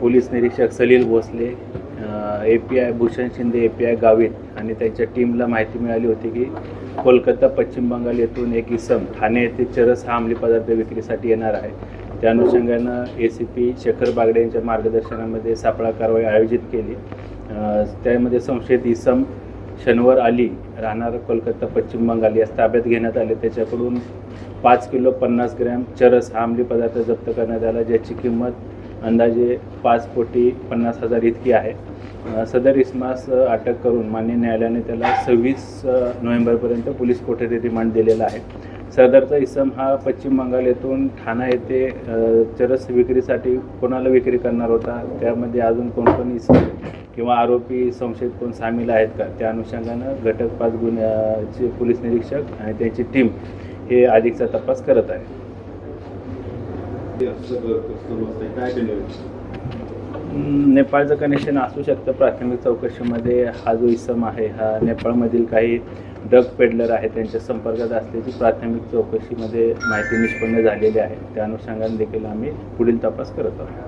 Police निरीक्षक Salil Bhosale, API Bhushan Shinde, API Gavit आणि त्यांच्या टीमला माहिती मिळाली होती की कोलकाता पश्चिम बंगाल येथून एक इसम ठाणे येथे चरस हा अंमली पदार्थ विक्रीसाठी येणार आहे। त्या अनुषंगानं ACP शेखर बागडे यांच्या मार्गदर्शनामध्ये सापळा कारवाई आयोजित केली। त्यामध्ये संशयित इसम शनिवार अली राहणार कोलकाता पश्चिम बंगाल यास ताब्यात घेण्यात आले। त्याच्याकडून 5 किलो 50 ग्रॅम चरस हा अंमली पदार्थ जप्त करण्यात आला, ज्याची किंमत अंदाजे 5,50,00,000 इतकी आहे। सदर इसमास अटक करून मान्य न्यायालयाने त्याला 26 नोव्हेंबरपर्यंत पोलीस कोठडी रिमांड दिलेला आहे। सदरचा इसम हा पश्चिम बंगाल येथून ठाणा येथे चरस विक्रीसाठी कोणाला विक्री करणार होता, त्यामध्ये अजून कोण इसम किंवा आरोपी संशयित कोण सामील आहेत का, त्या अनुषंगानं घटक 5 गुन्ह्याचे पोलीस निरीक्षक आणि त्यांची टीम हे अधिकचा तपास करत आहे। नेपाळचं कनेक्शन असू शकतं। प्राथमिक चौकशीमध्ये हा जो इसम आहे हा नेपाळमधील काही ड्रग पेडलर आहे त्यांच्या संपर्कात असल्याची प्राथमिक चौकशीमध्ये माहिती निष्पन्न झालेली आहे। त्या अनुषंगाने देखील आम्ही पुढील तपास करत आहोत।